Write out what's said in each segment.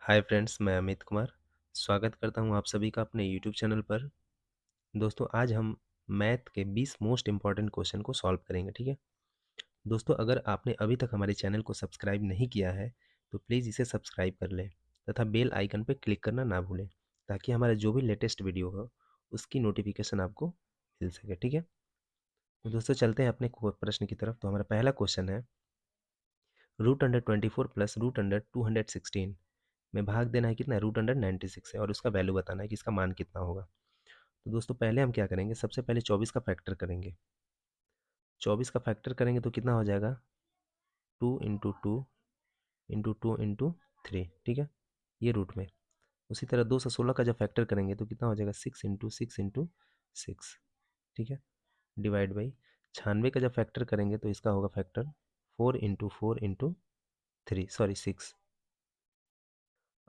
Hi friends, मैं अमित कुमार स्वागत करता हूं आप सभी का अपने यूट्यूब चैनल पर। दोस्तों, आज हम मैथ के 20 मोस्ट इम्पॉर्टेंट क्वेश्चन को सॉल्व करेंगे। ठीक है दोस्तों, अगर आपने अभी तक हमारे चैनल को सब्सक्राइब नहीं किया है तो प्लीज़ इसे सब्सक्राइब कर लें तथा बेल आइकन पर क्लिक करना ना भूलें, ताकि हमारा जो भी लेटेस्ट वीडियो हो उसकी नोटिफिकेशन आपको मिल सके। ठीक है, तो दोस्तों चलते हैं अपने प्रश्न की तरफ। तो हमारा पहला क्वेश्चन है, √24 प्लस √216 में भाग देना है कितना है, √96 है, और उसका वैल्यू बताना है कि इसका मान कितना होगा। तो दोस्तों पहले हम क्या करेंगे, सबसे पहले 24 का फैक्टर करेंगे। 24 का फैक्टर करेंगे तो कितना हो जाएगा, 2 × 2 × 2 × 3। ठीक है, ये रूट में। उसी तरह 216 का जब फैक्टर करेंगे तो कितना हो जाएगा, 6 × 6 × 6। ठीक है, डिवाइड बाई 96 का जब फैक्टर करेंगे तो इसका होगा फैक्टर 4 × 4 × 3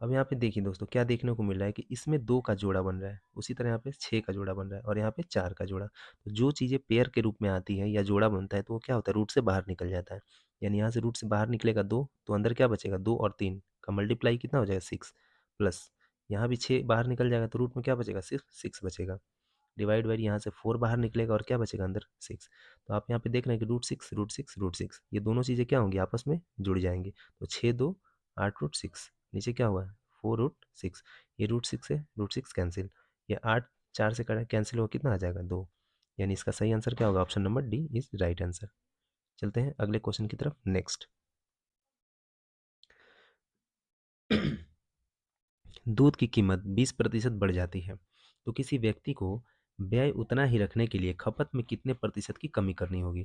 अब यहाँ पे देखिए दोस्तों, क्या देखने को मिल रहा है कि इसमें 2 का जोड़ा बन रहा है, उसी तरह यहाँ पे 6 का जोड़ा बन रहा है, और यहाँ पे 4 का जोड़ा। तो जो चीज़ें पेयर के रूप में आती है या जोड़ा बनता है तो वो क्या होता है, रूट से बाहर निकल जाता है। यानी यहाँ से रूट से बाहर निकलेगा 2, तो अंदर क्या बचेगा, 2 और 3 का मल्टीप्लाई कितना हो जाएगा, 6, प्लस यहाँ भी 6 बाहर निकल जाएगा तो रूट में क्या बचेगा, सिर्फ 6 बचेगा। डिवाइड बाई यहाँ से 4 बाहर निकलेगा और क्या बचेगा अंदर, 6। तो आप यहाँ पे देख रहे हैं कि √6 ये दोनों चीज़ें क्या होंगी, आपस में जुड़ जाएंगी। तो 6 2 8 √6, नीचे क्या हुआ है, 4 √6। ये √6 से √6 कैंसिल, ये 8 4 से कैंसिल होगा, कितना आ जाएगा, 2। यानी इसका सही आंसर क्या होगा, option number D is right answer. चलते हैं अगले क्वेश्चन की तरफ। नेक्स्ट, दूध की कीमत 20% बढ़ जाती है तो किसी व्यक्ति को व्यय उतना ही रखने के लिए खपत में कितने प्रतिशत की कमी करनी होगी।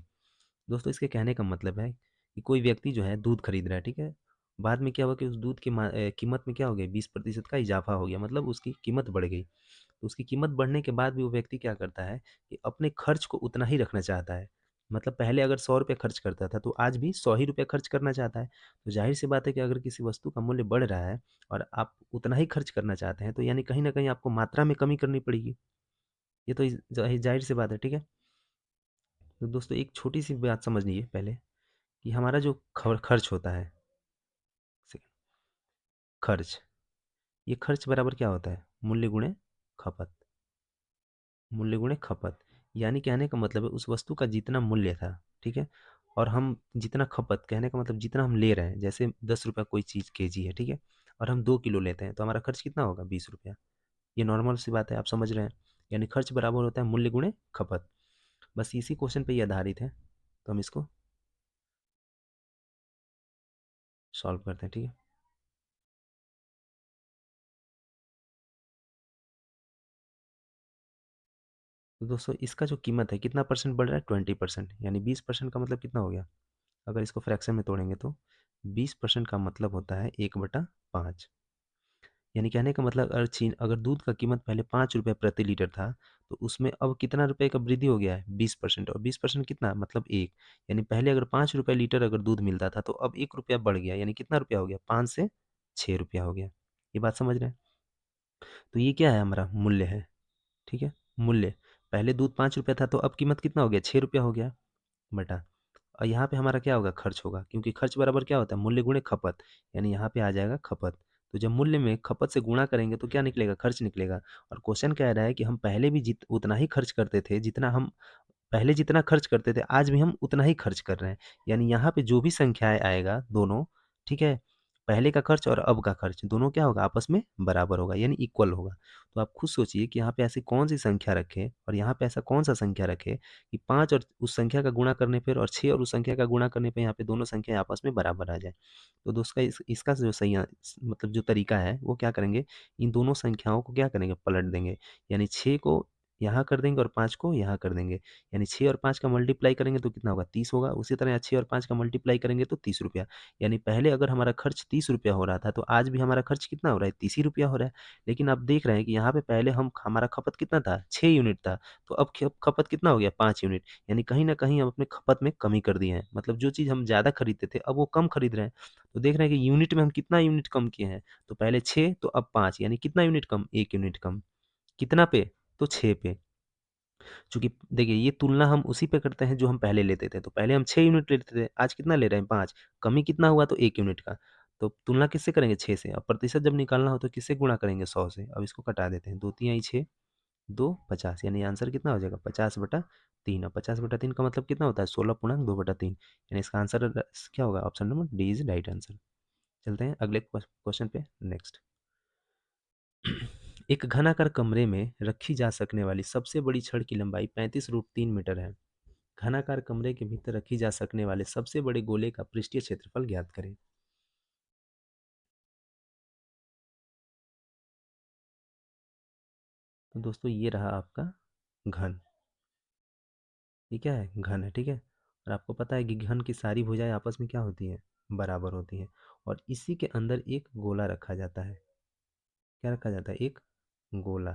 दोस्तों, इसके कहने का मतलब है कि कोई व्यक्ति जो है दूध खरीद रहा है, ठीक है, बाद में क्या हुआ कि उस दूध की कीमत में क्या हो गया, 20% का इजाफा हो गया, मतलब उसकी कीमत बढ़ गई। तो उसकी कीमत बढ़ने के बाद भी वो व्यक्ति क्या करता है कि अपने खर्च को उतना ही रखना चाहता है। मतलब पहले अगर 100 रुपये खर्च करता था तो आज भी 100 ही रुपये खर्च करना चाहता है। तो जाहिर सी बात है कि अगर किसी वस्तु का मूल्य बढ़ रहा है और आप उतना ही खर्च करना चाहते हैं तो यानी कहीं ना कहीं आपको मात्रा में कमी करनी पड़ेगी। ये तो जाहिर सी बात है। ठीक है, तो दोस्तों एक छोटी सी बात समझ लीजिए पहले, कि हमारा जो खर्च होता है, खर्च, ये खर्च बराबर क्या होता है, मूल्य गुणे खपत। मूल्य गुणे खपत, यानी कहने का मतलब है उस वस्तु का जितना मूल्य था, ठीक है, और हम जितना खपत, कहने का मतलब जितना हम ले रहे हैं, जैसे 10 रुपया कोई चीज़ केजी है, ठीक है, और हम 2 किलो लेते हैं तो हमारा खर्च कितना होगा, 20 रुपया। ये नॉर्मल सी बात है, आप समझ रहे हैं। यानी खर्च बराबर होता है मूल्य गुणे खपत। बस इसी क्वेश्चन पे ये आधारित है, तो हम इसको सॉल्व करते हैं। ठीक है, तो दोस्तों इसका जो कीमत है कितना परसेंट बढ़ रहा है, 20%, यानी 20% का मतलब कितना हो गया, अगर इसको फ्रैक्शन में तोड़ेंगे तो 20% का मतलब होता है 1/5। यानी कहने का मतलब अगर दूध का कीमत पहले 5 रुपये प्रति लीटर था तो उसमें अब कितना रुपए का वृद्धि हो गया है, 20%। और 20% कितना मतलब एक, यानी पहले अगर 5 रुपये लीटर अगर दूध मिलता था तो अब 1 रुपया बढ़ गया, यानी कितना रुपया हो गया, 5 से 6 रुपया हो गया। ये बात समझ रहे हैं। तो ये क्या है, हमारा मूल्य है। ठीक है, मूल्य, पहले दूध 5 रुपया था तो अब कीमत कितना हो गया, 6 रुपया हो गया, बटा, और यहाँ पे हमारा क्या होगा, खर्च होगा, क्योंकि खर्च बराबर क्या होता है, मूल्य गुणे खपत। यानी यहाँ पे आ जाएगा खपत। तो जब मूल्य में खपत से गुणा करेंगे तो क्या निकलेगा, खर्च निकलेगा। और क्वेश्चन कह रहा है कि हम पहले भी उतना ही खर्च करते थे, जितना हम पहले जितना खर्च करते थे आज भी हम उतना ही खर्च कर रहे हैं। यानी यहाँ पे जो भी संख्याएं आएगा दोनों, ठीक है, पहले का खर्च और अब का खर्च दोनों क्या होगा, आपस में बराबर होगा, यानी इक्वल होगा। तो आप खुद सोचिए कि यहाँ पे ऐसी कौन सी संख्या रखे और यहाँ पे ऐसा कौन सा संख्या रखे कि 5 और उस संख्या का गुणा करने पर और 6 और उस संख्या का गुणा करने पे यहाँ पे दोनों संख्या आपस में बराबर आ जाए। तो दोस्तों इसका जो सही मतलब जो तरीका है वो क्या करेंगे, इन दोनों संख्याओं को क्या करेंगे, पलट देंगे। यानी 6 को यहाँ कर देंगे और 5 को यहाँ कर देंगे। यानी 6 और 5 का मल्टीप्लाई करेंगे तो कितना होगा, 30 होगा। उसी तरह 6 और 5 का मल्टीप्लाई करेंगे तो 30 रुपया। यानी पहले अगर हमारा खर्च 30 रुपया हो रहा था तो आज भी हमारा खर्च कितना हो रहा है, 30 ही रुपया हो रहा है। लेकिन आप देख रहे हैं कि यहाँ पे पहले हमारा खपत कितना था, 6 यूनिट था, तो अब खपत कितना हो गया, 5 यूनिट। यानी कहीं ना कहीं हम अपने खपत में कमी कर दिए हैं, मतलब जो चीज़ हम ज़्यादा खरीदते थे अब वो कम खरीद रहे हैं। तो देख रहे हैं कि यूनिट में हम कितना यूनिट कम किए हैं, तो पहले 6 तो अब 5, यानी कितना यूनिट कम, 1 यूनिट कम। कितना पे, तो 6 पे। चूँकि देखिए ये तुलना हम उसी पे करते हैं जो हम पहले लेते थे, तो पहले हम 6 यूनिट लेते थे, आज कितना ले रहे हैं, 5। कमी कितना हुआ, तो 1 यूनिट का। तो तुलना किससे करेंगे? 6 से। अब प्रतिशत जब निकालना हो तो किससे गुणा करेंगे? 100 से। अब इसको कटा देते हैं, 2 तियाई 6, 2 50, यानी आंसर कितना हो जाएगा? 50/3। अब 50/3 का मतलब कितना होता है? 16/2/3, यानी इसका आंसर क्या होगा? Option number D is right answer. चलते हैं अगले क्वेश्चन पे। नेक्स्ट, एक घनाकार कमरे में रखी जा सकने वाली सबसे बड़ी छड़ की लंबाई 35√3 मीटर है। घनाकार कमरे के भीतर रखी जा सकने वाले सबसे बड़े गोले का पृष्ठीय क्षेत्रफल ज्ञात करें। तो दोस्तों ये रहा आपका घन। ये क्या है? घन है, ठीक है। और आपको पता है कि घन की सारी भुजाएं आपस में क्या होती हैं? बराबर होती हैं। और इसी के अंदर एक गोला रखा जाता है। क्या रखा जाता है? एक गोला,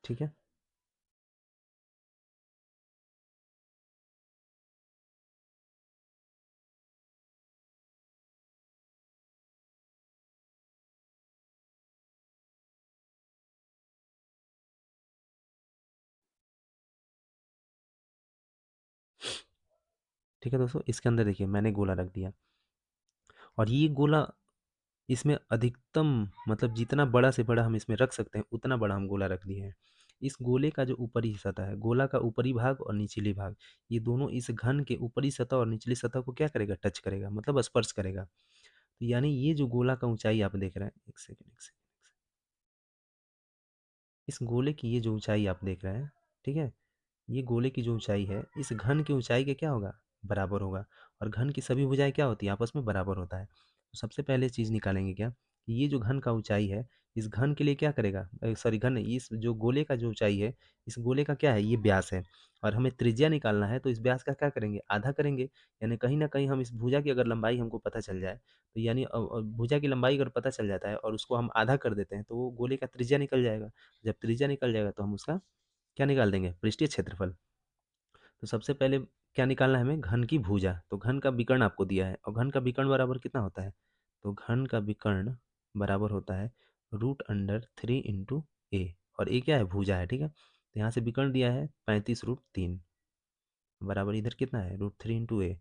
ठीक है। ठीक है दोस्तों, इसके अंदर देखिए मैंने गोला रख दिया, और ये गोला, इसमें अधिकतम मतलब जितना बड़ा से बड़ा हम इसमें रख सकते हैं उतना बड़ा हम गोला रख दिए हैं। इस गोले का जो ऊपरी सतह है, गोला का ऊपरी भाग और निचली भाग, ये दोनों इस घन के ऊपरी सतह और निचली सतह को क्या करेगा? टच करेगा, मतलब स्पर्श करेगा। तो यानी ये जो गोला का ऊंचाई आप देख रहे हैं, एक सेकेंड एक सेकेंड, इस गोले की ये जो ऊंचाई आप देख रहे हैं, ठीक है, ये गोले की जो ऊंचाई है इस घन की ऊंचाई के क्या होगा? बराबर होगा। और घन की सभी भुजाएं क्या होती हैं? आपस में बराबर होता है। तो सबसे पहले चीज़ निकालेंगे क्या, कि ये जो घन का ऊंचाई है, इस घन के लिए क्या करेगा? सॉरी, घन नहीं, इस जो गोले का जो ऊंचाई है, इस गोले का क्या है? ये व्यास है। और हमें त्रिज्या निकालना है, तो इस व्यास का क्या करेंगे? आधा करेंगे। यानी कहीं ना कहीं हम इस भुजा की अगर लंबाई हमको पता चल जाए, तो यानी भुजा की लंबाई अगर पता चल जाता है और उसको हम आधा कर देते हैं, तो वो गोले का त्रिज्या निकल जाएगा। जब त्रिज्या निकल जाएगा तो हम उसका क्या निकाल देंगे? पृष्ठीय क्षेत्रफल। तो सबसे पहले क्या निकालना है हमें? घन की भुजा। तो घन का विकर्ण आपको दिया है, और घन का विकर्ण बराबर कितना होता है? तो घन का विकर्ण बराबर होता है √3 × a। और ए क्या है? भुजा है, ठीक है। तो यहाँ से विकर्ण दिया है 35√3, बराबर इधर कितना है? √3 × a।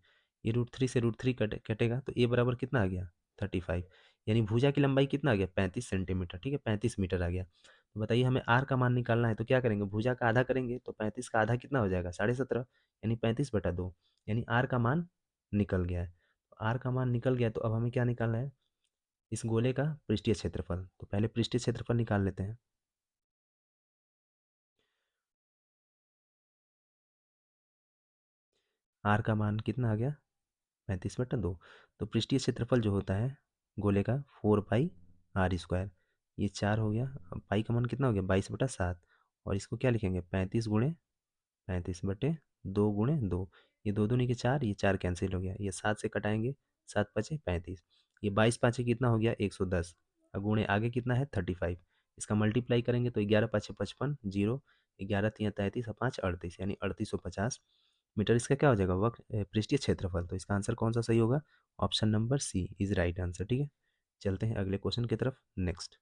ये √3 से √3 कटेगा, तो ए बराबर कितना आ गया? 35। यानी भुजा की लंबाई कितना आ गया? 35 सेंटीमीटर, ठीक है, 35 मीटर आ गया। तो बताइए हमें आर का मान निकालना है, तो क्या करेंगे? भुजा का आधा करेंगे, तो 35 का आधा कितना हो जाएगा? 17.5, यानी 35/2, यानी आर का मान निकल गया है। तो आर का मान निकल गया, तो अब हमें क्या निकालना है? इस गोले का पृष्ठीय क्षेत्रफल। तो पहले पृष्ठीय क्षेत्रफल निकाल लेते हैं। आर का मान कितना आ गया? 35/2। तो पृष्ठीय क्षेत्रफल जो होता है गोले का, 4 पाई r²। ये 4 हो गया। अब पाई का मान कितना हो गया? 22/7। और इसको क्या लिखेंगे? 35 × 35/2 ये दो दूनी के 4, ये 4 कैंसिल हो गया, ये 7 से कटाएंगे, 7×5 = 35। ये 22×5 कितना हो गया? 110। और गुणे आगे कितना है? 35। इसका मल्टीप्लाई करेंगे तो 11×5 = 55, जीरो, 11×3 = 33 और 5 = 38, यानी 3850 मीटर इसका क्या हो जाएगा? पृष्ठीय क्षेत्रफल। तो इसका आंसर कौन सा सही होगा? Option number C is right answer, ठीक है। चलते हैं अगले क्वेश्चन की तरफ। नेक्स्ट,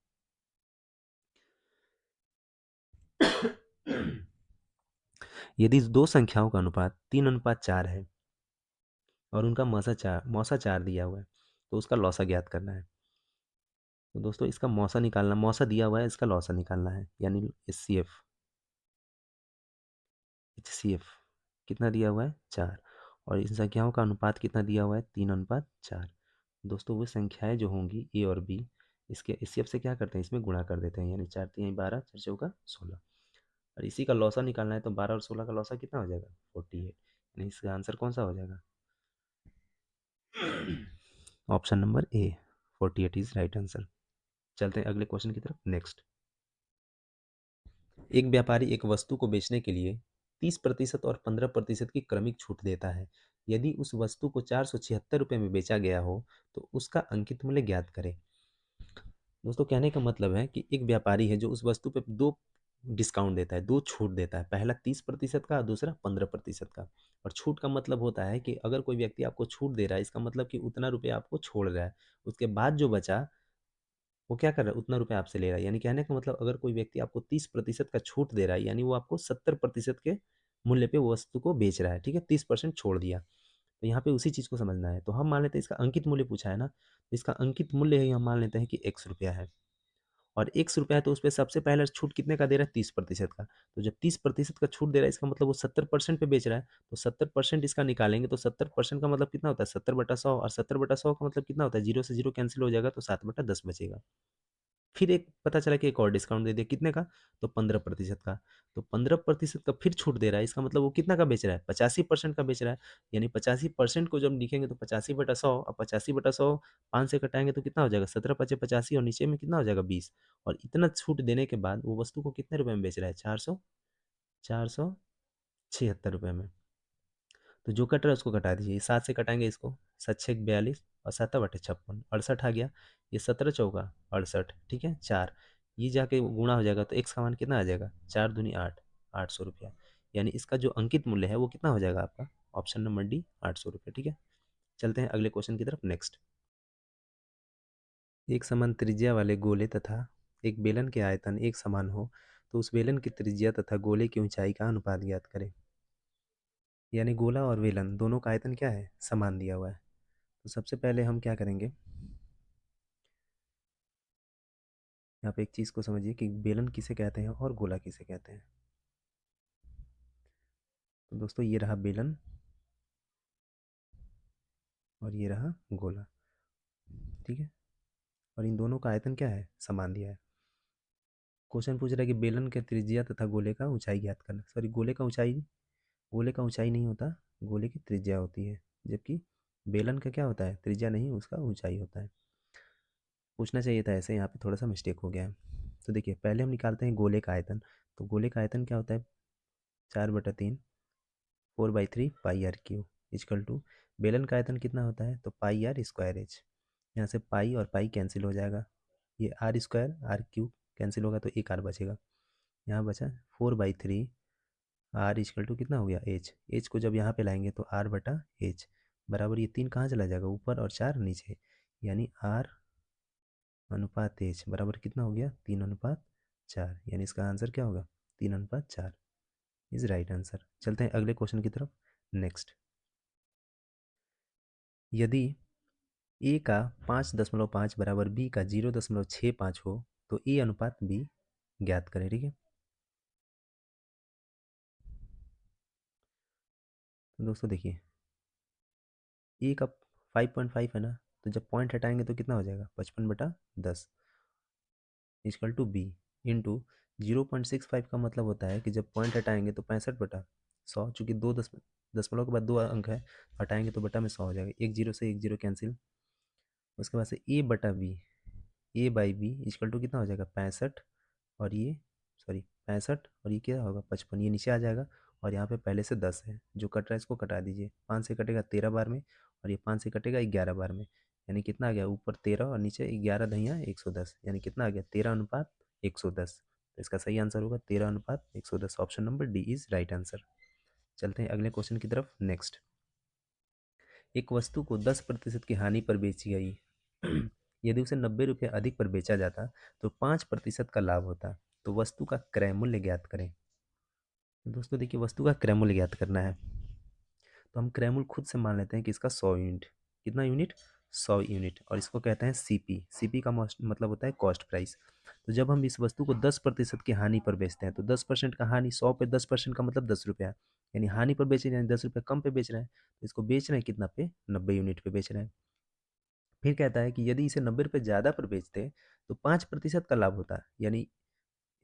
यदि दो संख्याओं का अनुपात 3:4 है और उनका मौसा 4 दिया हुआ है, तो उसका लौसा ज्ञात करना है। तो दोस्तों इसका मौसा निकालना, मौसा दिया हुआ है, इसका लौसा निकालना है, यानी एच सी एफ कितना दिया हुआ है? 4। और इन संख्याओं का अनुपात कितना दिया हुआ है? 3:4। दोस्तों वो संख्याएं जो होंगी ए और बी, इसके एच सी एफ से क्या करते हैं? इसमें गुणा कर देते हैं, यानी 4×3 = 12, 4×4 = 16। और इसी का लौसा निकालना है, तो 12 और 16 का लौसा कितना हो जाएगा? 48। यानी इसका आंसर कौन सा हो जाएगा? Option number A, 48 is right answer. चलते हैं अगले क्वेश्चन की तरफ। नेक्स्ट, एक व्यापारी एक वस्तु को बेचने के लिए 30% और 15% की क्रमिक छूट देता है। यदि उस वस्तु को 476 रुपये में बेचा गया हो तो उसका अंकित मूल्य ज्ञात करें। दोस्तों कहने का मतलब है कि एक व्यापारी है जो उस वस्तु पे दो डिस्काउंट देता है, दो छूट देता है, पहला 30% का और दूसरा 15% का। और छूट का मतलब होता है कि अगर कोई व्यक्ति आपको छूट दे रहा है, इसका मतलब कि उतना रुपया आपको छोड़ रहा है, उसके बाद जो बचा वो क्या कर रहा है? उतना रुपया आपसे ले रहा है। यानी कहने का मतलब अगर कोई व्यक्ति आपको 30% का छूट दे रहा है, यानी वो आपको 70% के मूल्य पे वो वस्तु को बेच रहा है, ठीक है, 30% छोड़ दिया। तो यहाँ पे उसी चीज़ को समझना है। तो हम मान लेते हैं इसका अंकित मूल्य पूछा है ना, तो इसका अंकित मूल्य ही हम मान लेते हैं कि एक्स रुपया है, और एक्स रुपया है तो उस पर सबसे पहले छूट कितने का दे रहा है, 30% का। तो जब 30% का छूट दे रहा है, इसका मतलब वो 70% पे बेच रहा है, तो 70% इसका निकालेंगे तो 70% का मतलब कितना होता है, 70/100, और 70/100 का मतलब कितना होता है, जीरो से जीरो कैंसिल हो जाएगा तो 7/10 बचेगा। फिर एक पता चला कि एक और डिस्काउंट दे दिया, कितने का, तो 15% का। तो 15% का फिर छूट दे रहा है, इसका मतलब वो कितना का बेच रहा है, 85% का बेच रहा है। यानी 85% को जब लिखेंगे तो 85/100, और 85/100 5 से कटाएंगे तो कितना हो जाएगा, 17×5 = 85, और नीचे में कितना हो जाएगा, 20। और इतना छूट देने के बाद वो वस्तु को कितने रुपए में बेच रहा है, 476 रुपये में। तो जो कट रहा है उसको कटा दीजिए, 7 से कटाएंगे इसको, 7×6 = 42, और 7/56 68 आ गया। ये 17×4 = 68, ठीक है, 4, ये जाके गुणा हो जाएगा तो एक्स का मान कितना आ जाएगा, 4×2 = 8, 800 रुपया। यानी इसका जो अंकित मूल्य है वो कितना हो जाएगा आपका, ऑप्शन नंबर डी, 800 रुपये, ठीक है। चलते हैं अगले क्वेश्चन की तरफ, नेक्स्ट। एक समान त्रिज्या वाले गोले तथा एक बेलन के आयतन एक समान हो तो उस बेलन की त्रिज्या तथा गोले की ऊंचाई का अनुपात ज्ञात करें। यानी गोला और बेलन दोनों का आयतन क्या है, समान दिया हुआ है। तो सबसे पहले हम क्या करेंगे, यहाँ पे एक चीज़ को समझिए कि बेलन किसे कहते हैं और गोला किसे कहते हैं। तो दोस्तों ये रहा बेलन और ये रहा गोला, ठीक है। और इन दोनों का आयतन क्या है, समान दिया है। क्वेश्चन पूछ रहा है कि बेलन के त्रिज्या तथा गोले का ऊंचाई ज्ञात करना। सॉरी, गोले का ऊंचाई नहीं होता, गोले की त्रिज्या होती है, जबकि बेलन का क्या होता है, त्रिज्या नहीं, उसका ऊंचाई होता है। पूछना चाहिए था ऐसे, यहाँ पे थोड़ा सा मिस्टेक हो गया है। तो देखिए पहले हम निकालते हैं गोले का आयतन। तो गोले का आयतन क्या होता है, 4/3, 4/3 πr³ इजकल टू बेलन का आयतन कितना होता है, तो πr²h। यहाँ से पाई और पाई कैंसिल हो जाएगा, ये r²r³ कैंसिल होगा तो एक आर बचेगा। यहाँ बचा 4/3 r इजकल टू कितना हो गया, एच को जब यहाँ पे लाएंगे तो r/h बराबर, ये 3 कहाँ चला जाएगा, ऊपर, और 4 नीचे। यानी r/h बराबर कितना हो गया, 3/4। यानी इसका आंसर क्या होगा, 3/4 इज राइट आंसर। चलते हैं अगले क्वेश्चन की तरफ, नेक्स्ट। यदि ए का 5.5 बराबर बी का 0.65 हो तो ए अनुपात बी ज्ञात करें, ठीक है। तो दोस्तों देखिए ए का 5.5 है ना, तो जब पॉइंट हटाएंगे तो कितना हो जाएगा, 55/10 इजकल टू बी इंटू 0.65 का मतलब होता है कि जब पॉइंट हटाएंगे तो 65/100, चूँकि दो दशमलव के बाद 2 अंक है, हटाएंगे तो बटा में 100 हो जाएगा, एक जीरो से एक जीरो कैंसिल। उसके बाद से A/B, A/B इजकल टू कितना हो जाएगा, 65, और ये, सॉरी 65, और ये क्या होगा, 55, ये नीचे आ जाएगा। और यहाँ पे पहले से 10 है, जो कट रहा है इसको कटा दीजिए, 5 से कटेगा 13 बार में, और ये 5 से कटेगा 11 बार में। यानी कितना आ गया, ऊपर 13 और नीचे 11 दहिया 110, यानी कितना आ गया, 13/110। तो इसका सही आंसर होगा 13/110, option number D is right answer. चलते हैं अगले क्वेश्चन की तरफ, नेक्स्ट। एक वस्तु को 10% की हानि पर बेची गई यदि उसे 90 रुपये अधिक पर बेचा जाता तो 5% का लाभ होता। तो वस्तु का क्रय मूल्य ज्ञात करें। तो दोस्तों देखिए वस्तु का क्रय मूल्य ज्ञात करना है, तो हम क्रय मूल्य खुद से मान लेते हैं कि इसका 100 यूनिट, कितना यूनिट, 100 यूनिट, और इसको कहते हैं सीपी। सीपी का मतलब होता है कॉस्ट प्राइस। तो जब हम इस वस्तु को 10% की हानि पर बेचते हैं, तो 10% का हानि, 100 पे 10% का मतलब 10 रुपया, यानी हानि पर बेच रहे हैं, 10 रुपये कम पे बेच रहे हैं। तो इसको बेच रहे हैं कितना पे, 90 यूनिट पे बेच रहे हैं। फिर कहता है कि यदि इसे 90 रुपये ज़्यादा पर बेचते तो 5% का लाभ होता है। यानी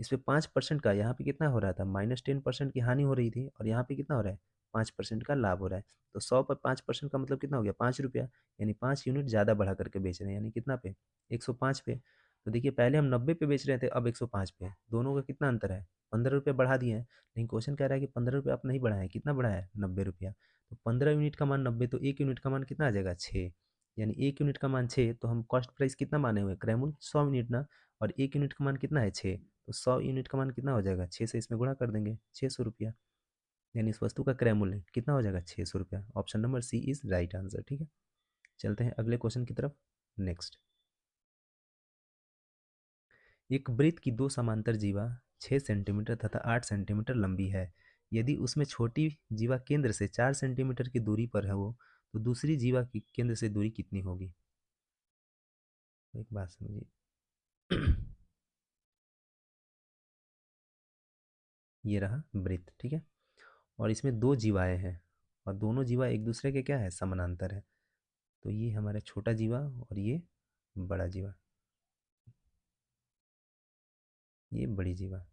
इस पे 5% का, यहाँ पे कितना हो रहा था, -10% की हानि हो रही थी, और यहाँ पे कितना हो रहा है, 5% का लाभ हो रहा है। तो 100 पर 5% का मतलब कितना हो गया, 5 रुपया। यानी 5 यूनिट ज़्यादा बढ़ा करके बेच रहे हैं, यानी कितना पे, 105 पे। तो देखिए पहले हम 90 पे बेच रहे थे, अब 105 पे, दोनों का कितना अंतर है, 15 रुपये बढ़ा दिए हैं। लेकिन क्वेश्चन कह रहा है कि 15 रुपये आप नहीं बढ़ाए, कितना बढ़ाया है, 90 रुपया। तो 15 यूनिट का मान 90, तो 1 यूनिट का मान कितना आ जाएगा, 6। यानी 1 यूनिट का मान 6, तो हम कॉस्ट प्राइस कितना माने हुए, क्रैमुल 100 यूनिट ना, और 1 यूनिट का मान कितना है, 6। तो 100 यूनिट का मान कितना हो जाएगा, 6 से इसमें गुणा कर देंगे, 600 रुपया। यानी इस वस्तु का क्रय मूल्य कितना हो जाएगा, 600 रुपया। Option number C is right answer, ठीक है। चलते हैं अगले क्वेश्चन की तरफ, नेक्स्ट। एक वृत्त की दो समांतर जीवा 6 सेंटीमीटर तथा 8 सेंटीमीटर लंबी है। यदि उसमें छोटी जीवा केंद्र से 4 सेंटीमीटर की दूरी पर है वो, तो दूसरी जीवा की केंद्र से दूरी कितनी होगी? एक बात समझिए। ये रहा वृत्त, ठीक है। और इसमें दो जीवाएं हैं और दोनों जीवा एक दूसरे के क्या है, समानांतर है। तो ये हमारा छोटा जीवा और ये बड़ा जीवा, ये बड़ी जीवा,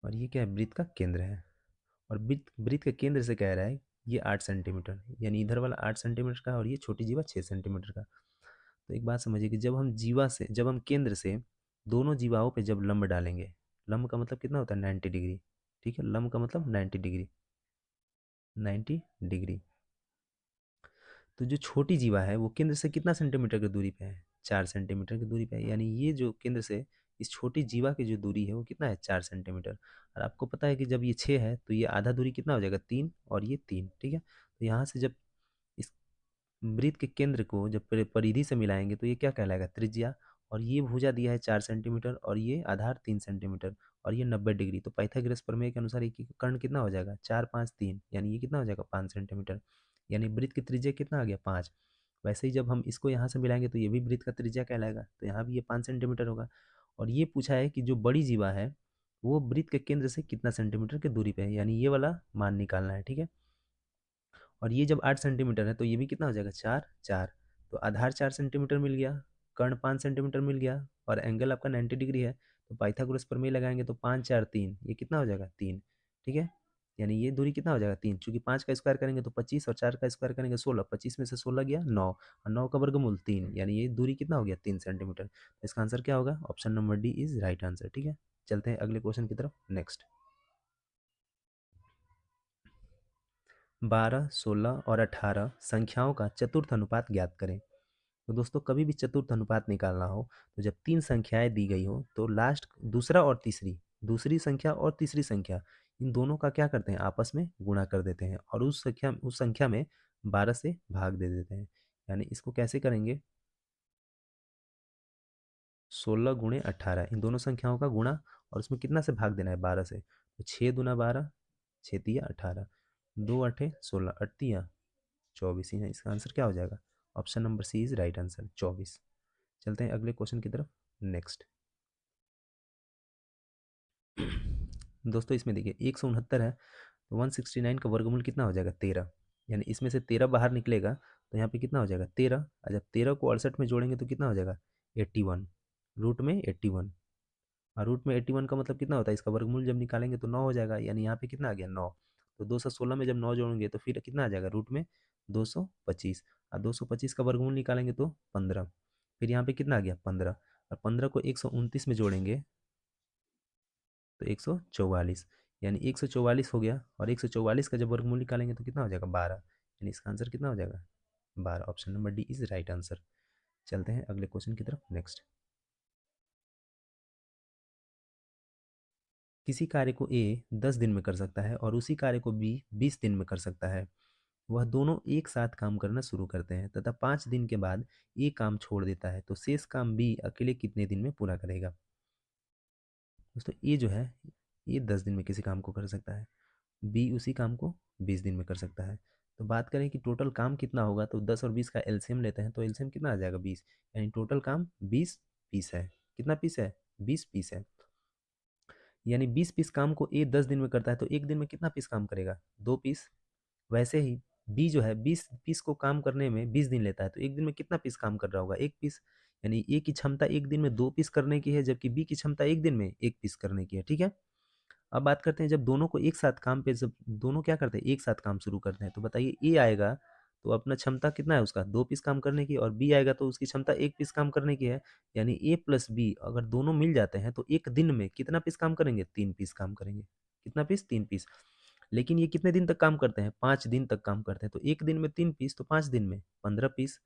और ये क्या है, वृत्त का केंद्र है। और वृत्त वृत्त के केंद्र से कह रहा है ये 8 सेंटीमीटर, यानी इधर वाला 8 सेंटीमीटर का और ये छोटी जीवा 6 सेंटीमीटर का। तो एक बात समझिए कि जब हम केंद्र से दोनों जीवाओं पे जब लंब डालेंगे, लंब का मतलब कितना होता है, 90 डिग्री। ठीक है, लंब का मतलब 90 डिग्री, 90 डिग्री। तो जो छोटी जीवा है वो केंद्र से कितना सेंटीमीटर की दूरी पे है, 4 सेंटीमीटर की दूरी पे है। यानी ये जो केंद्र से इस छोटी जीवा की जो दूरी है वो कितना है, 4 सेंटीमीटर। और आपको पता है कि जब ये 6 है तो ये आधा दूरी कितना हो जाएगा, 3, और ये 3, ठीक है। तो यहाँ से जब इस वृत्त के केंद्र को जब परिधि से मिलाएंगे तो ये क्या कहलाएगा, त्रिज्या। और ये भुजा दिया है 4 सेंटीमीटर और ये आधार 3 सेंटीमीटर और ये 90 डिग्री। तो पाइथागोरस प्रमेय के अनुसार ये कर्ण कितना हो जाएगा, 4, 5, 3, यानी ये कितना हो जाएगा, 5 सेंटीमीटर। यानी वृत्त की त्रिज्या कितना आ गया, 5। वैसे ही जब हम इसको यहाँ से मिलाएंगे तो ये भी वृत्त का त्रिज्या कहलाएगा, तो यहाँ भी ये 5 सेंटीमीटर होगा। और ये पूछा है कि जो बड़ी जीवा है वो वृत्त के केंद्र से कितना सेंटीमीटर की दूरी पे है, यानी ये वाला मान निकालना है, ठीक है। और ये जब 8 सेंटीमीटर है तो ये भी कितना हो जाएगा, 4, 4। तो आधार 4 सेंटीमीटर मिल गया, कर्ण 5 सेंटीमीटर मिल गया, और एंगल आपका 90 डिग्री है। तो पाइथागोरस प्रमेय लगाएंगे तो 5, 4, 3, ये कितना हो जाएगा, 3, ठीक है। यानी ये दूरी कितना हो जाएगा, 3, चूंकि 5 का स्क्वायर करेंगे तो 25 और 4 का स्क्वायर करेंगे 16, 25 में से 16 गया 9, और 9 का वर्गमूल 3, यानी ये दूरी कितना हो गया, 3 सेंटीमीटर। इसका आंसर क्या होगा, option number D is right answer, ठीक है। चलते हैं अगले क्वेश्चन की तरफ, नेक्स्ट। 12, 16 और 18 संख्याओं का चतुर्थ अनुपात ज्ञात करें। तो दोस्तों कभी भी चतुर्थ अनुपात निकालना हो तो जब तीन संख्याएं दी गई हो तो लास्ट दूसरा और तीसरी, दूसरी संख्या और तीसरी संख्या, इन दोनों का क्या करते हैं, आपस में गुणा कर देते हैं और उस संख्या में 12 से भाग दे देते हैं। यानी इसको कैसे करेंगे, 16 × 18, इन दोनों संख्याओं का गुणा और उसमें कितना से भाग देना है, 12 से। तो 6 दूना 12, 6 तिया 18, 2 8 16, 8 तिया 24, है इसका आंसर क्या हो जाएगा, option number C is right answer, 24। चलते हैं अगले क्वेश्चन की तरफ, नेक्स्ट। दोस्तों इसमें देखिए 169 है तो 169 का वर्गमूल कितना हो जाएगा, 13। यानी इसमें से 13 बाहर निकलेगा तो यहाँ पे कितना हो जाएगा, 13। और जब 13 को 68 में जोड़ेंगे तो कितना हो जाएगा, 81, रूट में 81। और रूट में 81 का मतलब कितना होता है, इसका वर्गमूल जब निकालेंगे तो 9 हो जाएगा, यानी यहाँ पे कितना आ गया, 9। तो 216 में जब 9 जोड़ेंगे तो फिर कितना आ जाएगा, रूट में 225। और 225 का वर्गमूल निकालेंगे तो 15, फिर यहाँ पे कितना आ गया, 15। और 15 को 129 में जोड़ेंगे तो 144, यानी 144 हो गया। और 144 का जब वर्गमूल निकालेंगे तो कितना हो जाएगा, 12। यानी इसका आंसर कितना हो जाएगा, 12। Option number D is right answer. चलते हैं अगले क्वेश्चन की तरफ, नेक्स्ट। किसी कार्य को ए 10 दिन में कर सकता है और उसी कार्य को बी 20 दिन में कर सकता है। वह दोनों एक साथ काम करना शुरू करते हैं तथा 5 दिन के बाद ए काम छोड़ देता है, तो शेष काम बी अकेले कितने दिन में पूरा करेगा। दोस्तों ए जो है ये 10 दिन में किसी काम को कर सकता है, बी उसी काम को 20 दिन में कर सकता है। तो बात करें कि टोटल काम कितना होगा तो 10 और 20 का एलसीएम लेते हैं तो एलसीएम कितना आ जाएगा, 20। यानी टोटल काम 20 पीस है, कितना पीस है, 20 पीस है। यानी 20 पीस काम को ए 10 दिन में करता है तो एक दिन में कितना पीस काम करेगा, 2 पीस। वैसे ही बी जो है 20 पीस को काम करने में 20 दिन लेता है तो एक दिन में कितना पीस काम कर रहा होगा, 1 पीस। यानी ए की क्षमता एक दिन में 2 पीस करने की है जबकि बी की क्षमता एक दिन में 1 पीस करने की है, ठीक है। अब बात करते हैं जब दोनों को एक साथ काम पे, जब दोनों क्या करते हैं, एक साथ काम शुरू करते हैं तो बताइए ए आएगा तो अपना क्षमता कितना है उसका, 2 पीस काम करने की, और बी आएगा तो उसकी क्षमता 1 पीस काम करने की है। यानी ए प्लस बी अगर दोनों मिल जाते हैं तो एक दिन में कितना पीस काम करेंगे, 3 पीस काम करेंगे। कितना पीस, 3 पीस। लेकिन ये कितने दिन तक काम करते हैं, 5 दिन तक काम करते हैं। तो एक दिन में 3 पीस तो 5 दिन में 15 पीस,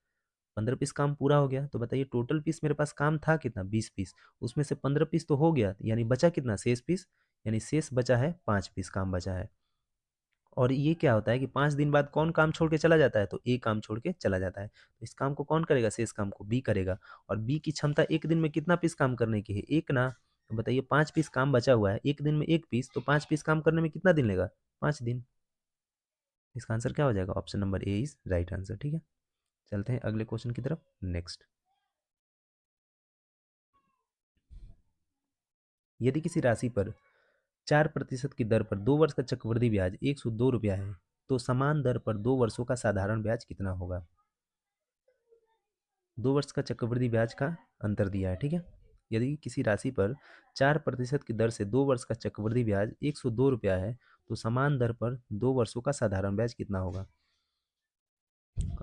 15 पीस काम पूरा हो गया। तो बताइए टोटल पीस मेरे पास काम था कितना, 20 पीस। उसमें से 15 पीस तो हो गया, यानी बचा कितना, शेष पीस। यानी शेष बचा है 5 पीस काम बचा है। और ये क्या होता है कि 5 दिन बाद कौन काम छोड़ के चला जाता है, तो ए काम छोड़ के चला जाता है। तो इस काम को कौन करेगा, शेष काम को बी करेगा। और बी की क्षमता एक दिन में कितना पीस काम करने की है, एक ना। तो बताइए 5 पीस काम बचा हुआ है, एक दिन में 1 पीस, तो 5 पीस काम करने में कितना दिन लेगा, 5 दिन। इसका आंसर क्या हो जाएगा? Option number A is right answer. ठीक है, चलते हैं अगले क्वेश्चन की तरफ। नेक्स्ट, यदि किसी राशि पर 4% की दर पर 2 वर्ष का चक्रवृद्धि ब्याज 102 रुपया है, तो समान दर पर 2 वर्षों का साधारण ब्याज कितना होगा? 2 वर्ष का चक्रवृद्धि ब्याज का अंतर दिया है। ठीक है, यदि किसी राशि पर 4% की दर से 2 वर्ष का चक्रवृद्धि ब्याज 102 रुपया है, तो समान दर पर 2 वर्षों का साधारण ब्याज कितना होगा?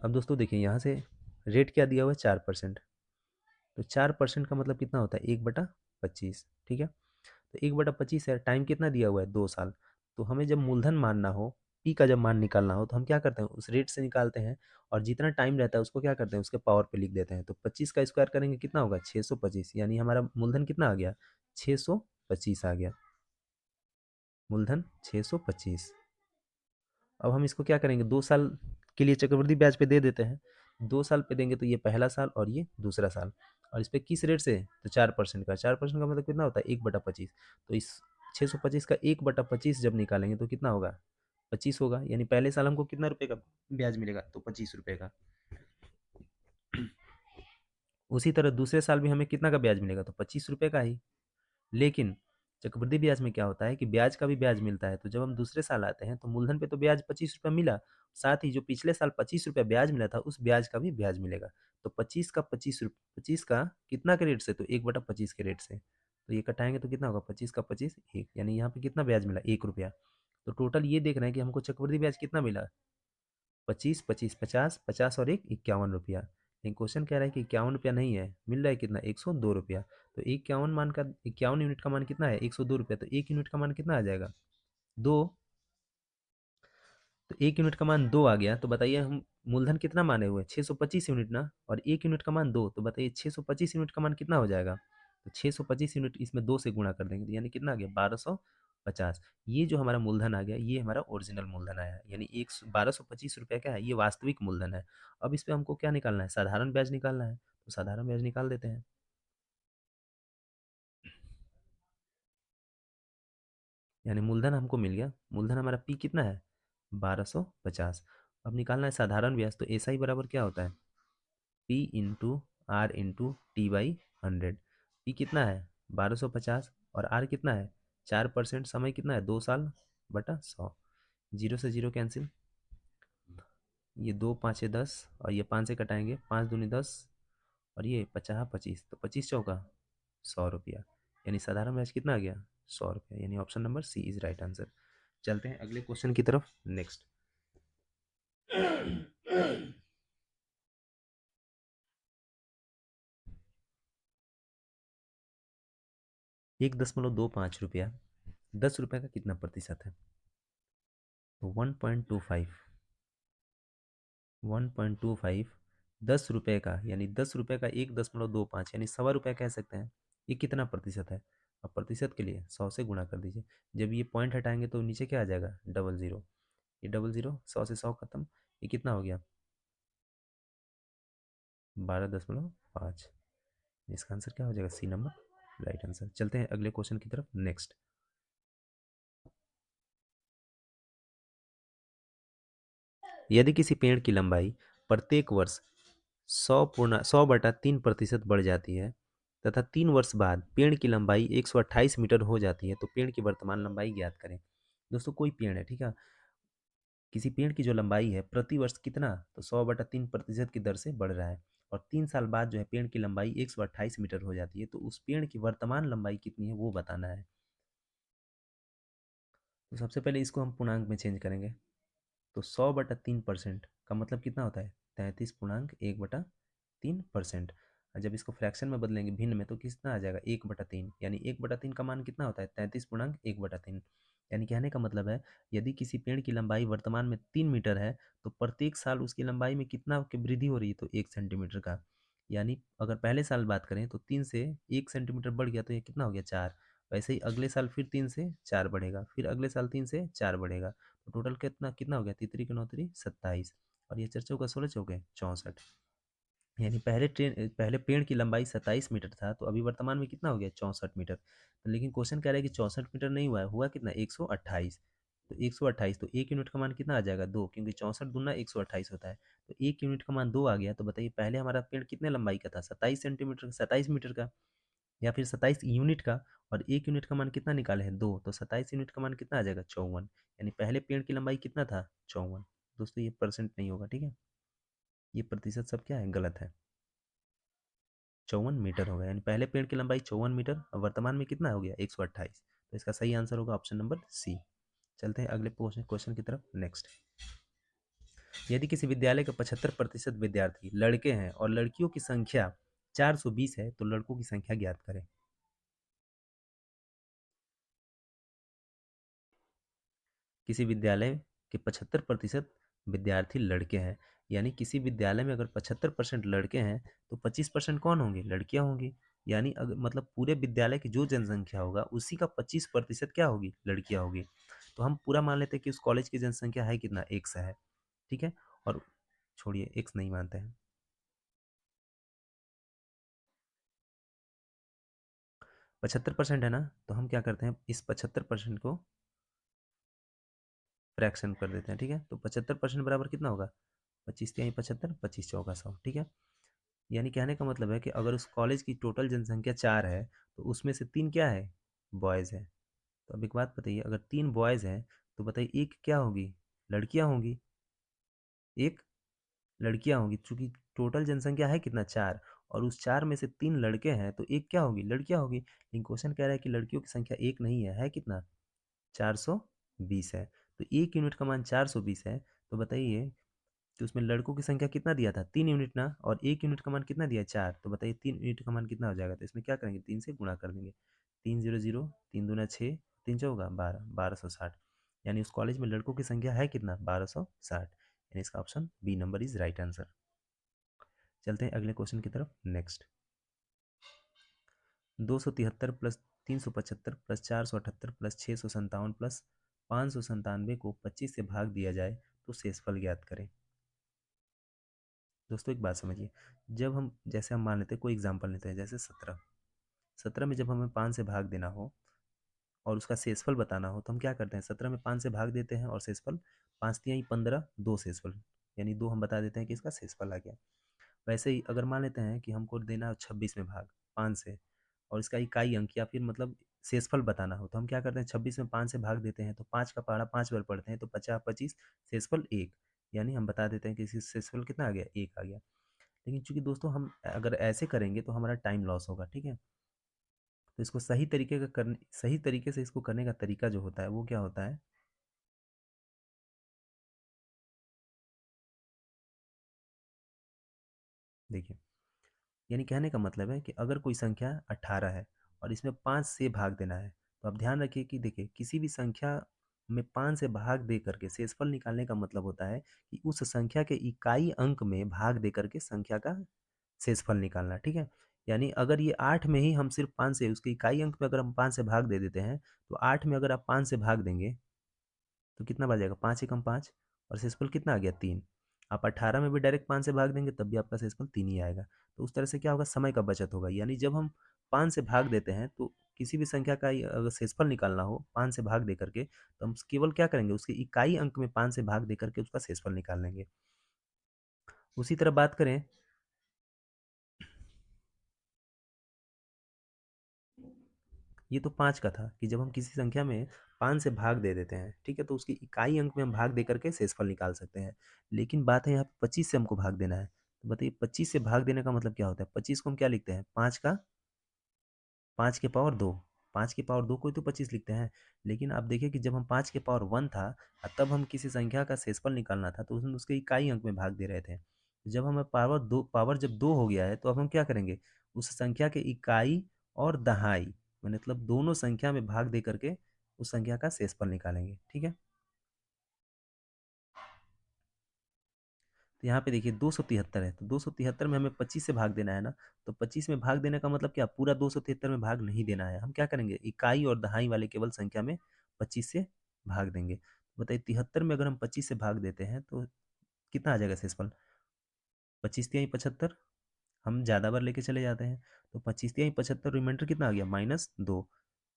अब दोस्तों देखिए, यहाँ से रेट क्या दिया हुआ है? 4%। तो 4% का मतलब कितना होता है? 1/25। ठीक है, तो 1/25 है, टाइम कितना दिया हुआ है? 2 साल। तो हमें जब मूलधन मानना हो, पी का जब मान निकालना हो, तो हम क्या करते हैं? उस रेट से निकालते हैं, और जितना टाइम रहता है उसको क्या करते हैं? उसके पावर पे लिख देते हैं। तो 25 का स्क्वायर करेंगे, कितना होगा? 625। यानी हमारा मूलधन कितना आ गया? 625 आ गया, मूलधन 625। अब हम इसको क्या करेंगे? 2 साल के लिए चक्रवृद्धि ब्याज पे दे देते हैं। 2 साल पे देंगे तो ये पहला साल और ये दूसरा साल, और इस पे किस रेट से? तो 4% का। 4% का मतलब कितना होता है? 1/25। तो इस 625 का 1/25 जब निकालेंगे तो कितना होगा? 25 होगा। यानी पहले साल हमको कितना रुपए का ब्याज मिलेगा? तो 25 रुपए का। उसी तरह दूसरे साल भी हमें कितना का ब्याज मिलेगा? तो 25 रुपए का ही। लेकिन चक्रवृद्धि ब्याज में क्या होता है कि ब्याज का भी ब्याज मिलता है। तो जब हम दूसरे साल आते हैं तो मूलधन पे तो ब्याज 25 रुपया मिला, साथ ही जो पिछले साल 25 रुपया ब्याज मिला था उस ब्याज का भी ब्याज मिलेगा। तो 25 का कितना के रेट से? तो 1/25 के रेट से। तो ये कटाएंगे तो कितना होगा? 25 का 25 1, यानी यहाँ पे कितना ब्याज मिला? 1 रुपया। तो टोटल ये देख रहे हैं कि हमको चक्रवृद्धि ब्याज कितना मिला? 25, 25, 50, 50 और 1 51 रुपया। लेकिन क्वेश्चन कह रहा है कि 51 रुपया नहीं है, मिल रहा है कितना? 102 रुपया। तो 51 यूनिट का मान कितना है? 102 रुपया। तो 1 यूनिट का मान कितना आ जाएगा? 2। तो 1 यूनिट का मान 2 आ गया। तो बताइए हम मूलधन कितना माने हुए? 625 यूनिट ना, और 1 यूनिट का मान 2। तो बताइए 625 यूनिट का मान कितना हो जाएगा? तो 625 यूनिट इसमें 2 से गुणा कर देंगे, तो यानी कितना आ गया? 1250। ये जो हमारा मूलधन आ गया, ये हमारा ओरिजिनल मूलधन आया है। यानी 1225 रुपया क्या है? ये वास्तविक मूलधन है। अब इस पे हमको क्या निकालना है? साधारण ब्याज निकालना है। तो साधारण ब्याज निकाल देते हैं। यानी मूलधन हमको मिल गया। मूलधन हमारा पी कितना है? 1250। अब निकालना है साधारण ब्याज। तो ऐसा ही बराबर क्या होता है? P into R into T by 100। पी कितना है? 1250, और आर कितना है? 4%। समय कितना है? 2 साल बटा 100। जीरो से जीरो कैंसिल, ये 2 5 10, और ये 5 से कटाएंगे, 5 दूनी 10, और ये 50 25। तो 25 चौका 100 रुपया। यानी साधारण ब्याज कितना आ गया? 100 रुपया। यानी option number C is right answer. चलते हैं अगले क्वेश्चन की तरफ। नेक्स्ट, 1.25 रुपया 10 रुपये का कितना प्रतिशत है? तो 1.25, 1.25 10 रुपये का, यानी 10 रुपये का 1.25 यानी 1.25 कह सकते हैं। ये कितना प्रतिशत है? अब प्रतिशत के लिए 100 से गुणा कर दीजिए। जब ये पॉइंट हटाएंगे तो नीचे क्या आ जाएगा? Double zero. ये डबल ज़ीरो, 100 से 100 खत्म। ये कितना हो गया? 12.5। इसका आंसर क्या हो जाएगा? C number right answer. चलते हैं अगले क्वेश्चन की तरफ। नेक्स्ट, यदि किसी पेड़ की लंबाई प्रत्येक वर्ष 100/3% बढ़ जाती है, तथा 3 वर्ष बाद पेड़ की लंबाई 128 मीटर हो जाती है, तो पेड़ की वर्तमान लंबाई ज्ञात करें। दोस्तों कोई पेड़ है, ठीक है, किसी पेड़ की जो लंबाई है प्रति वर्ष कितना? तो 100/3% की दर से बढ़ रहा है, और 3 साल बाद जो है पेड़ की लंबाई 128 मीटर हो जाती है। तो उस पेड़ की वर्तमान लंबाई कितनी है वो बताना है। तो सबसे पहले इसको हम पूर्णांक में चेंज करेंगे। तो 100/3% का मतलब कितना होता है? 33.1/3%। और जब इसको फ्रैक्शन में बदलेंगे, भिन्न में, तो कितना आ जाएगा? 1/3। यानी 1/3 का मान कितना होता है? 33.1/3। यानी कहने का मतलब है, यदि किसी पेड़ की लंबाई वर्तमान में 3 मीटर है, तो प्रत्येक साल उसकी लंबाई में कितना की वृद्धि हो रही है? तो 1 सेंटीमीटर का। यानी अगर पहले साल बात करें तो 3 से 1 सेंटीमीटर बढ़ गया, तो ये कितना हो गया? 4। वैसे ही अगले साल फिर 3 से 4 बढ़ेगा, फिर अगले साल 3 से 4 बढ़ेगा। तो टोटल कितना कितना हो गया? तितरी के 9 तिरी 27, और ये 4 चौका 16 चौके 64। यानी पहले पेड़ की लंबाई 27 मीटर था, तो अभी वर्तमान में कितना हो गया? 64 मीटर। तो लेकिन क्वेश्चन कह रहा है कि 64 मीटर नहीं हुआ है, हुआ कितना? 128। तो 128, तो 1 यूनिट का मान कितना आ जाएगा 2, क्योंकि 64 दूना 128 होता है। तो 1 यूनिट का मान 2 आ गया। तो बताइए पहले हमारा पेड़ कितने लंबाई का था, 27 सेंटीमीटर, 27 मीटर का, या फिर 27 यूनिट का, और 1 यूनिट का मान कितना निकाले हैं 2, तो 27 यूनिट का मान कितना आ जाएगा 54, यानी पहले पेड़ की लंबाई कितना था 54। दोस्तों ये परसेंट नहीं होगा, ठीक है, ये प्रतिशत सब क्या है, गलत है। 54 मीटर होगा, यानी पहले पेड़ की लंबाई 54 मीटर और वर्तमान में कितना हो गया 128। तो इसका सही आंसर होगा ऑप्शन नंबर सी। चलते हैं अगले क्वेश्चन की तरफ। नेक्स्ट, यदि किसी विद्यालय के 75% विद्यार्थी लड़के हैं और लड़कियों की संख्या 420 है, तो लड़कों की संख्या ज्ञात करें। किसी विद्यालय के 75% विद्यार्थी लड़के हैं, यानी किसी विद्यालय में अगर 75% लड़के हैं तो 25% कौन होंगे, लड़कियां होंगी। यानी अगर मतलब पूरे विद्यालय की जो जनसंख्या होगा उसी का 25% क्या होगी, लड़कियां होगी। तो हम पूरा मान लेते हैं कि उस कॉलेज की जनसंख्या है कितना, 100 है, ठीक है। और छोड़िए, 100 नहीं मानते हैं, 75% है ना, तो हम क्या करते हैं, इस 75% को फ्रैक्शन कर देते हैं, ठीक है। तो 75% बराबर कितना होगा, 25 × 75, 25 × 4 = 100, ठीक है। यानी कहने का मतलब है कि अगर उस कॉलेज की टोटल जनसंख्या 4 है तो उसमें से 3 क्या है, बॉयज़ है। तो अब एक बात बताइए, अगर 3 बॉयज़ हैं तो बताइए एक क्या होगी, लड़कियां होंगी, एक लड़कियां होंगी, चूंकि टोटल जनसंख्या है कितना 4, और उस 4 में से 3 लड़के हैं तो एक क्या होगी, लड़कियां होगी। लेकिन क्वेश्चन कह रहा है कि लड़कियों की संख्या एक नहीं है कितना, 420 है। तो 1 यूनिट का मान 420 है, तो बताइए कि उसमें लड़कों की संख्या कितना दिया था, 3 यूनिट ना, और 1 यूनिट का मान कितना दिया है 4, तो बताइए 3 यूनिट का मान कितना हो जाएगा। तो इसमें क्या करेंगे, 3 से गुणा कर देंगे, 300, 3 दूना 6, 3 × 4 = 12, 1260। यानी उस कॉलेज में लड़कों की संख्या है कितना, 1260, यानी इसका option B number is right answer. चलते हैं अगले क्वेश्चन की तरफ। Next, 273 plus 375 plus 478 plus 657 plus 597 को 25 से भाग दिया जाए तो शेषफल ज्ञात करें। दोस्तों एक बात समझिए, जब हम जैसे हम मान लेते हैं, कोई एग्जांपल लेते हैं, जैसे 17, 17 में जब हमें 5 से भाग देना हो और उसका शेषफल बताना हो तो हम क्या करते हैं, 17 में 5 से भाग देते हैं और शेषफल, 5×3 = 15, 2 शेषफल, यानी 2 हम बता देते हैं कि इसका शेषफल आ गया। वैसे ही अगर मान लेते हैं कि हमको देना है 26 में भाग 5 से, और इसका इकाई अंक या फिर मतलब शेषफल बताना हो तो हम क्या करते हैं, 26 में 5 से भाग देते हैं तो 5 का पहाड़ा 5 बार पढ़ते हैं, तो 50 25, शेषफल 1, यानी हम बता देते हैं कि इसकी शेषफल कितना आ गया, 1 आ गया। लेकिन चूंकि दोस्तों हम अगर ऐसे करेंगे तो हमारा टाइम लॉस होगा, ठीक है। तो इसको सही तरीके से इसको करने का तरीका जो होता है वो क्या होता है, देखिए, यानी कहने का मतलब है कि अगर कोई संख्या 18 है और इसमें 5 से भाग देना है, तो आप ध्यान रखिए कि देखिए किसी भी संख्या में 5 से भाग दे करके शेषफल निकालने का मतलब होता है कि उस संख्या के इकाई अंक में भाग दे करके संख्या का शेषफल निकालना, ठीक है। यानी अगर ये 8 में ही हम सिर्फ 5 से उसके इकाई अंक में अगर हम 5 से भाग दे देते हैं, तो 8 में अगर आप 5 से भाग देंगे तो कितना बच जाएगा, 5 × 5, और शेषफल कितना आ गया 3। आप 18 में भी डायरेक्ट 5 से भाग देंगे तब भी आपका शेषफल 3 ही आएगा। तो उस तरह से क्या होगा, समय का बचत होगा। यानी जब हम 5 से भाग देते हैं तो किसी भी संख्या का अगर शेषफल निकालना हो 5 से भाग दे करके, तो हम केवल क्या करेंगे, उसके इकाई अंक में 5 से भाग दे करके उसका शेषफल निकाल लेंगे। उसी तरह बात करें, ये तो 5 का था कि जब हम किसी संख्या में 5 से भाग दे देते हैं, ठीक है, तो उसकी इकाई अंक में हम भाग दे करके शेषफल निकाल सकते हैं। लेकिन बात है यहाँ पे 25 से हमको भाग देना है, तो बताइए 25 से भाग देने का मतलब क्या होता है, 25 को हम क्या लिखते हैं, 5 की पावर 2, 5 की पावर 2 को ही तो 25 लिखते हैं। लेकिन आप देखिए कि जब हम 5 की पावर 1 था और तब हम किसी संख्या का शेषफल निकालना था तो उसमें उसके इकाई अंक में भाग दे रहे थे। जब हमें पावर जब 2 हो गया है तो अब हम क्या करेंगे, उस संख्या के इकाई और दहाई मतलब दोनों संख्या में भाग दे करके उस संख्या का शेषफल निकालेंगे, ठीक है। तो यहाँ पे देखिए 273 है, तो 273 में हमें 25 से भाग देना है ना, तो 25 में भाग देने का मतलब क्या, पूरा 273 में भाग नहीं देना है। हम क्या करेंगे, इकाई और दहाई वाले केवल संख्या में 25 से भाग देंगे। बताइए 73 में अगर हम 25 से भाग देते हैं तो कितना आ जाएगा शेषफल, 25×3 = 75, हम ज़्यादा बार लेके चले जाते हैं, तो 25×3 = 75, रिमाइंडर कितना आ गया, -2,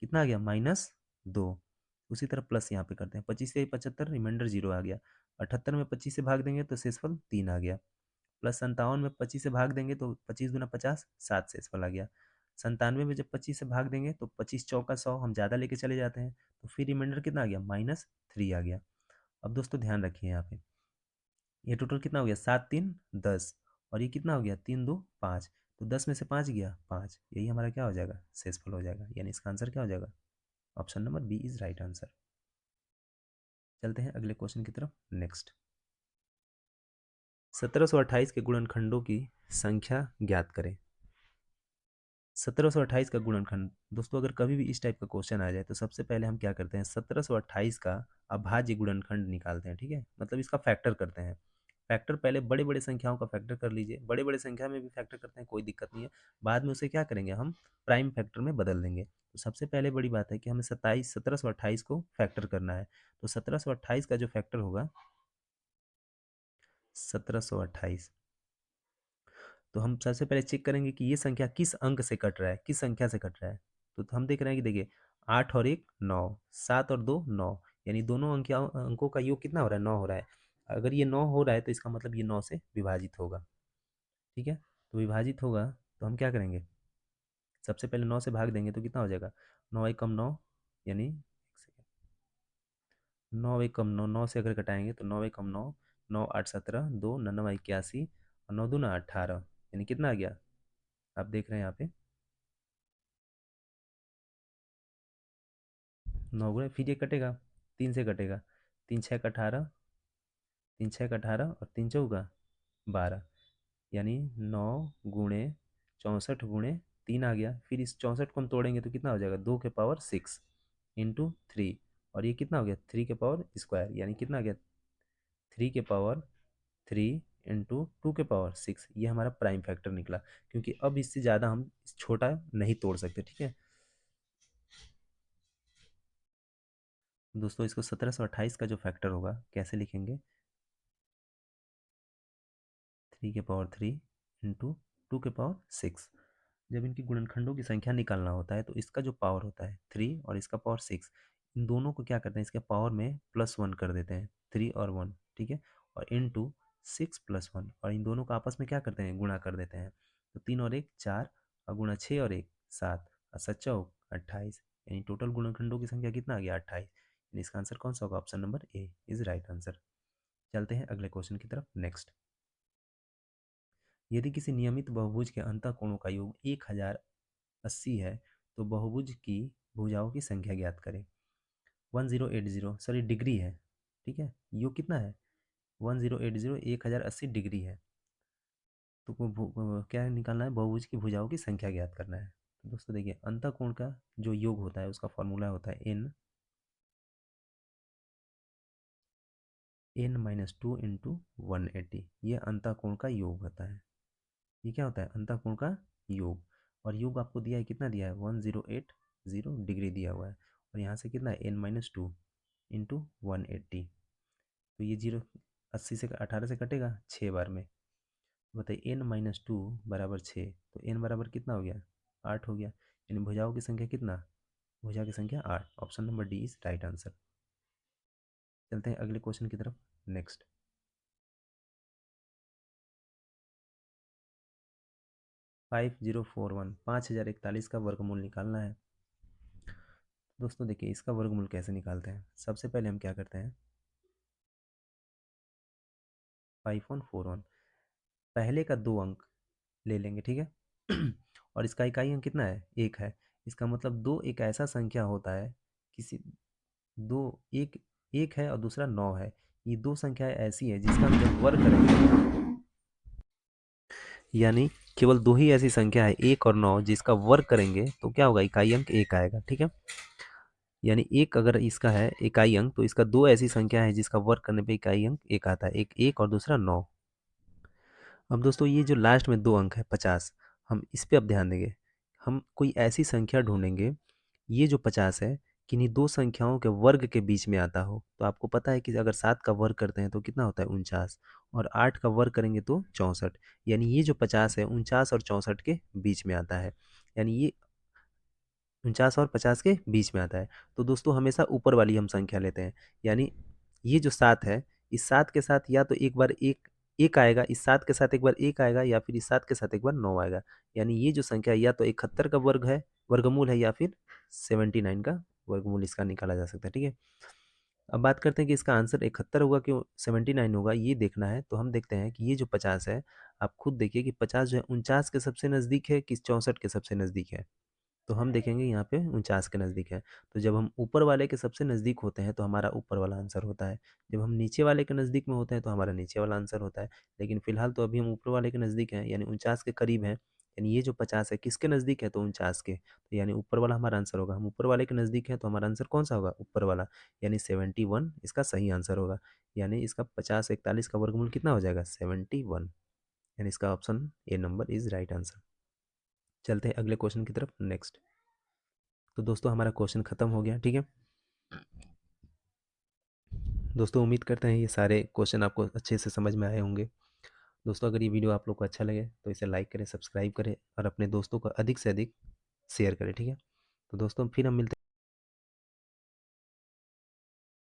कितना आ गया, -2। उसी तरह प्लस यहाँ पे करते हैं, 25 से 75 रिमाइंडर 0 आ गया, 78 में 25 से भाग देंगे तो शेषफल 3 आ गया, प्लस 57 में 25 से भाग देंगे तो 25 दूना 50, 7 शेषफल आ गया, 97 में जब 25 से भाग देंगे तो 25 चौका 100, हम ज़्यादा लेके चले जाते हैं तो फिर रिमाइंडर कितना आ गया, -3 आ गया। अब दोस्तों ध्यान रखिए यहाँ पे, ये टोटल कितना हो गया, 7 3 10, और ये कितना हो गया, 3 2 5, तो 10 में से 5 गया 5, यही हमारा क्या हो जाएगा, शेषफल हो जाएगा, यानी इसका आंसर क्या हो जाएगा, option number B is right answer. चलते हैं अगले क्वेश्चन की तरफ। नेक्स्ट, 1728 के गुणनखंडों की संख्या ज्ञात करें। 1728 का गुणनखंड, दोस्तों अगर कभी भी इस टाइप का क्वेश्चन आ जाए तो सबसे पहले हम क्या करते हैं, 1728 का अभाज्य गुणनखंड निकालते हैं, ठीक है, मतलब इसका फैक्टर करते हैं। फैक्टर पहले बड़े बड़े संख्याओं का फैक्टर कर लीजिए, बड़े बड़े संख्या में भी फैक्टर करते हैं, कोई दिक्कत नहीं है, बाद में उसे क्या करेंगे, हम प्राइम फैक्टर में बदल देंगे। तो सबसे पहले बड़ी बात है कि हमें 1728 को फैक्टर करना है। तो 1728 का जो फैक्टर होगा 1728, तो हम सबसे पहले चेक करेंगे कि ये संख्या किस अंक से कट रहा है, किस संख्या से कट रहा है। तो हम देख रहे हैं कि देखिए 8 और 1 9, 7 और 2 9, यानी दोनों अंकों का योग कितना हो रहा है, 9 हो रहा है। अगर ये 9 हो रहा है तो इसका मतलब ये 9 से विभाजित होगा, ठीक है। तो विभाजित होगा तो हम क्या करेंगे, सबसे पहले 9 से भाग देंगे तो कितना हो जाएगा, 9 एक कम 9, यानी 9 एक कम 9, 9 से अगर घटाएंगे तो 9 एक कम 9, 9 8 17, 2 9 81, और 9 दूना 18, यानी कितना आ गया, आप देख रहे हैं यहाँ पे 9 गुणे, फिर ये कटेगा, 3 से कटेगा, 3 छः का 18, 3 छः का 18 और 3 चौका 12, यानी 9 गुणे 64 गुणे 3 आ गया। फिर इस 64 को हम तोड़ेंगे तो कितना हो जाएगा, 2 के पावर 6 इंटू 3, और ये कितना हो गया, 3 के पावर स्क्वायर, यानी कितना आ गया, 3 के पावर 3 इंटू 2 के पावर 6, ये हमारा प्राइम फैक्टर निकला, क्योंकि अब इससे ज़्यादा हम छोटा नहीं तोड़ सकते, ठीक है। दोस्तों इसको 1728 का जो फैक्टर होगा कैसे लिखेंगे, 3 के पावर 3 इंटू 2 के पावर 6। जब इनकी गुणनखंडों की संख्या निकालना होता है तो इसका जो पावर होता है 3 और इसका पावर 6, इन दोनों को क्या करते हैं, इसके पावर में +1 कर देते हैं, 3 और 1, ठीक है, और इंटू 6 + 1, और इन दोनों का आपस में क्या करते हैं, गुणा कर देते हैं। तो 3 और 1 4, और गुणा 6 और 1 7, और 7 चौक 28, यानी टोटल गुणनखंडों की संख्या कितना आ गया, 28, यानी इसका आंसर कौन सा होगा, option number A is right answer. चलते हैं अगले क्वेश्चन की तरफ। नेक्स्ट, यदि किसी नियमित बहुभुज के अंतःकोणों का योग 1080 है तो बहुभुज की भुजाओं की संख्या ज्ञात करें। 1080 सॉरी डिग्री है, ठीक है, योग कितना है, 1080 1080 डिग्री है। तो क्या निकालना है, बहुभुज की भुजाओं की संख्या ज्ञात करना है। तो दोस्तों देखिए, अंतःकोण का जो योग होता है उसका फॉर्मूला होता है n-2 इंटू 180, ये अंतःकोण का योग होता है। ये क्या होता है, अंतःकोण का योग, और योग आपको दिया है, कितना दिया है, 1080 डिग्री दिया हुआ है, और यहाँ से कितना है, n-2 इंटू 180, तो ये 80 से 18 से कटेगा 6 बार में। बताइए n-2 बराबर 6, तो n बराबर कितना हो गया, 8 हो गया, यानी भुजाओं की संख्या कितना, भुजा की संख्या 8, option number D is right answer. चलते हैं अगले क्वेश्चन की तरफ। नेक्स्ट, 5041 का वर्गमूल निकालना है। दोस्तों देखिए, इसका वर्गमूल कैसे निकालते हैं, सबसे पहले हम क्या करते हैं, 5141, पहले का 2 अंक ले लेंगे, ठीक है और इसका इकाई अंक कितना है, 1 है। इसका मतलब 2 एक ऐसा संख्या होता है, किसी दो, एक एक है और दूसरा 9 है, ये दो संख्याएं ऐसी हैं जिसका हम जब वर्ग करेंगे, यानी केवल दो ही ऐसी संख्या है 1 और 9 जिसका वर्ग करेंगे तो क्या होगा, इकाई अंक 1 आएगा, ठीक है। यानी एक अगर इसका है इकाई अंक, तो इसका दो ऐसी संख्या है जिसका वर्ग करने पे इकाई अंक 1 आता है, एक 1 और दूसरा 9। अब दोस्तों ये जो लास्ट में 2 अंक है 50, हम इस पे अब ध्यान देंगे, हम कोई ऐसी संख्या ढूंढेंगे, ये जो 50 है किन्हीं दो संख्याओं के वर्ग के बीच में आता हो। तो आपको पता है कि अगर 7 का वर्ग करते हैं तो कितना होता है, 49, और 8 का वर्ग करेंगे तो 64, यानी ये जो 50 है 49 और 64 के बीच में आता है, यानी ये 49 और 50 के बीच में आता है। तो दोस्तों हमेशा ऊपर वाली हम संख्या लेते हैं, यानी ये जो 7 है, इस 7 के साथ या तो एक बार एक एक आएगा, इस 7 के साथ एक बार एक आएगा, या फिर इस 7 के साथ एक बार 9 आएगा। यानी ये जो संख्या या तो 71 का वर्ग है, वर्गमूल है, या फिर 79 का वर्गमूल इसका निकाला जा सकता है। ठीक है, अब बात करते हैं कि इसका आंसर 71 होगा कि 79 होगा, ये देखना है। तो हम देखते हैं कि ये जो 50 है, आप खुद देखिए कि 50 जो है 49 के सबसे नज़दीक है कि 64 के सबसे नज़दीक है। तो हम देखेंगे यहाँ पे 49 के नज़दीक है। तो जब हम ऊपर वाले के सबसे नज़दीक होते हैं तो हमारा ऊपर वाला आंसर होता है, जब हम नीचे वाले के नज़दीक में होते हैं तो हमारा नीचे वाला आंसर होता है। लेकिन फिलहाल तो अभी हम ऊपर वाले के नज़दीक हैं, यानी 49 के करीब हैं। यानी ये जो 50 है किसके नज़दीक है, तो 49 के, तो यानी ऊपर वाला हमारा आंसर होगा। हम ऊपर वाले के नज़दीक हैं तो हमारा आंसर कौन सा होगा, ऊपर वाला, यानी 71 इसका सही आंसर होगा। यानी इसका 50 41 का वर्गमूल कितना हो जाएगा, 71। यानी इसका option A number is right answer. चलते हैं अगले क्वेश्चन की तरफ, नेक्स्ट। तो दोस्तों हमारा क्वेश्चन ख़त्म हो गया। ठीक है दोस्तों, उम्मीद करते हैं ये सारे क्वेश्चन आपको अच्छे से समझ में आए होंगे। दोस्तों अगर ये वीडियो आप लोग को अच्छा लगे तो इसे लाइक करें, सब्सक्राइब करें और अपने दोस्तों को अधिक से अधिक शेयर करें। ठीक है, तो दोस्तों फिर हम मिलते हैं।